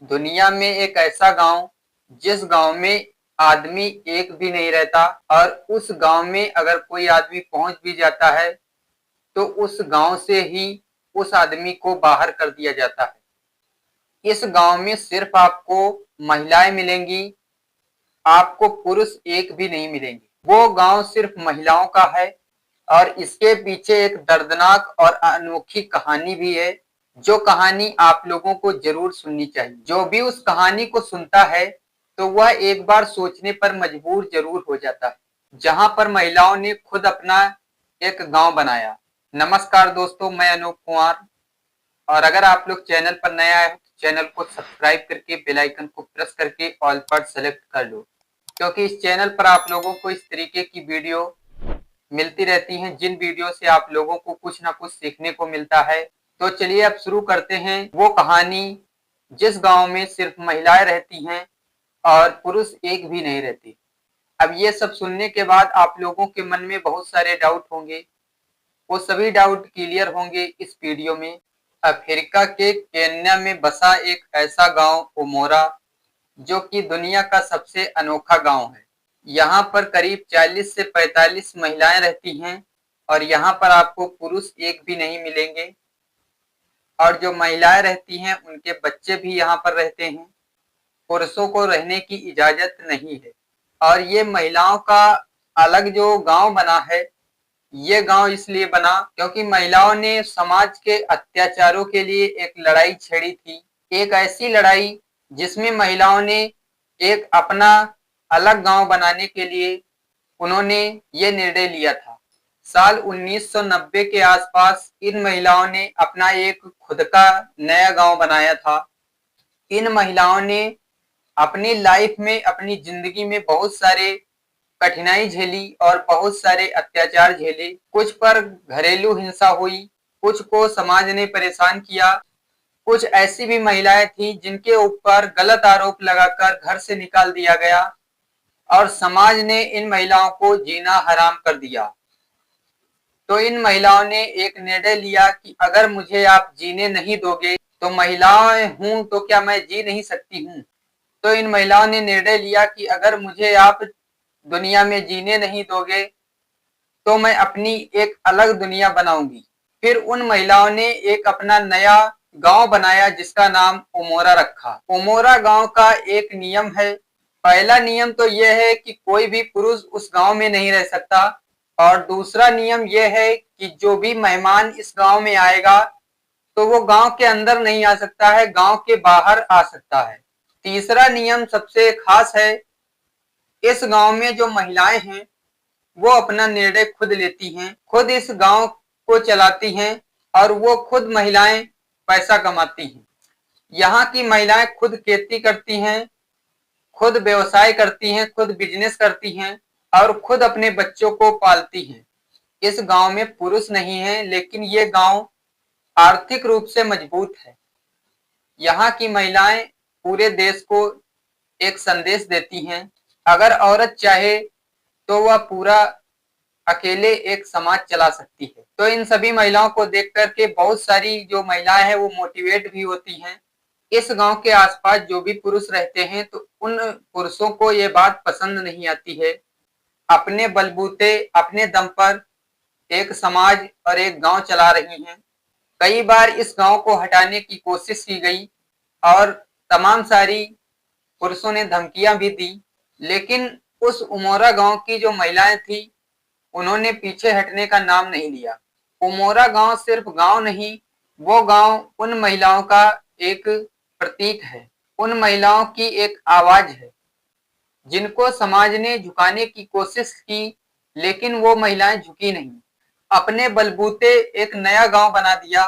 दुनिया में एक ऐसा गांव जिस गांव में आदमी एक भी नहीं रहता और उस गांव में अगर कोई आदमी पहुंच भी जाता है तो उस गांव से ही उस आदमी को बाहर कर दिया जाता है। इस गांव में सिर्फ आपको महिलाएं मिलेंगी, आपको पुरुष एक भी नहीं मिलेंगे। वो गांव सिर्फ महिलाओं का है और इसके पीछे एक दर्दनाक और अनोखी कहानी भी है, जो कहानी आप लोगों को जरूर सुननी चाहिए। जो भी उस कहानी को सुनता है तो वह एक बार सोचने पर मजबूर जरूर हो जाता है, जहां पर महिलाओं ने खुद अपना एक गांव बनाया। नमस्कार दोस्तों, मैं अनूप कुमार, और अगर आप लोग चैनल पर नए आए हो तो चैनल को सब्सक्राइब करके बेल आइकन को प्रेस करके ऑल पर सेलेक्ट कर लो, क्योंकि इस चैनल पर आप लोगों को इस तरीके की वीडियो मिलती रहती हैं जिन वीडियो से आप लोगों को कुछ ना कुछ सीखने को मिलता है। तो चलिए अब शुरू करते हैं वो कहानी जिस गांव में सिर्फ महिलाएं रहती हैं और पुरुष एक भी नहीं रहते। अब ये सब सुनने के बाद आप लोगों के मन में बहुत सारे डाउट होंगे, वो सभी डाउट क्लियर होंगे इस वीडियो में। अफ्रीका के केन्या में बसा एक ऐसा गांव ओमोरा, जो कि दुनिया का सबसे अनोखा गांव है। यहाँ पर करीब 40 से 45 महिलाएं रहती हैं और यहाँ पर आपको पुरुष एक भी नहीं मिलेंगे। और जो महिलाएं रहती हैं उनके बच्चे भी यहाँ पर रहते हैं। पुरुषों को रहने की इजाजत नहीं है। और ये महिलाओं का अलग जो गांव बना है, ये गांव इसलिए बना क्योंकि महिलाओं ने समाज के अत्याचारों के लिए एक लड़ाई छेड़ी थी। एक ऐसी लड़ाई जिसमें महिलाओं ने एक अपना अलग गांव बनाने के लिए उन्होंने ये निर्णय लिया था। साल 1990 के आसपास इन महिलाओं ने अपना एक खुद का नया गांव बनाया था। इन महिलाओं ने अपनी लाइफ में, अपनी जिंदगी में बहुत सारे कठिनाई झेली और बहुत सारे अत्याचार झेले। कुछ पर घरेलू हिंसा हुई, कुछ को समाज ने परेशान किया, कुछ ऐसी भी महिलाएं थी जिनके ऊपर गलत आरोप लगाकर घर से निकाल दिया गया और समाज ने इन महिलाओं को जीना हराम कर दिया। तो इन महिलाओं ने एक निर्णय लिया कि अगर मुझे आप जीने नहीं दोगे तो महिलाएं हूं तो क्या मैं जी नहीं सकती हूं। तो इन महिलाओं ने निर्णय लिया कि अगर मुझे आप दुनिया में जीने नहीं दोगे तो मैं अपनी एक अलग दुनिया बनाऊंगी। फिर उन महिलाओं ने एक अपना नया गांव बनाया जिसका नाम ओमोरा रखा। ओमोरा गांव का एक नियम है। पहला नियम तो यह है कि कोई भी पुरुष उस गांव में नहीं रह सकता, और दूसरा नियम यह है कि जो भी मेहमान इस गांव में आएगा तो वो गांव के अंदर नहीं आ सकता है, गांव के बाहर आ सकता है। तीसरा नियम सबसे खास है। इस गांव में जो महिलाएं हैं वो अपना निर्णय खुद लेती हैं, खुद इस गांव को चलाती हैं और वो खुद महिलाएं पैसा कमाती हैं। यहाँ की महिलाएं खुद खेती करती हैं, खुद व्यवसाय करती हैं, खुद बिजनेस करती हैं और खुद अपने बच्चों को पालती हैं। इस गांव में पुरुष नहीं है, लेकिन ये गांव आर्थिक रूप से मजबूत है। यहाँ की महिलाएं पूरे देश को एक संदेश देती हैं। अगर औरत चाहे तो वह पूरा अकेले एक समाज चला सकती है। तो इन सभी महिलाओं को देख करके बहुत सारी जो महिलाएं हैं वो मोटिवेट भी होती हैं। इस गांव के आसपास जो भी पुरुष रहते हैं तो उन पुरुषों को ये बात पसंद नहीं आती है। अपने बलबूते, अपने दम पर एक समाज और एक गांव चला रही हैं। कई बार इस गांव को हटाने की कोशिश की गई और तमाम सारी पुरुषों ने धमकियां भी दी, लेकिन उस उमोरा गांव की जो महिलाएं थी उन्होंने पीछे हटने का नाम नहीं लिया। उमोरा गांव सिर्फ गांव नहीं, वो गांव उन महिलाओं का एक प्रतीक है, उन महिलाओं की एक आवाज है जिनको समाज ने झुकाने की कोशिश की, लेकिन वो महिलाएं झुकी नहीं। अपने बलबूते एक नया गांव बना दिया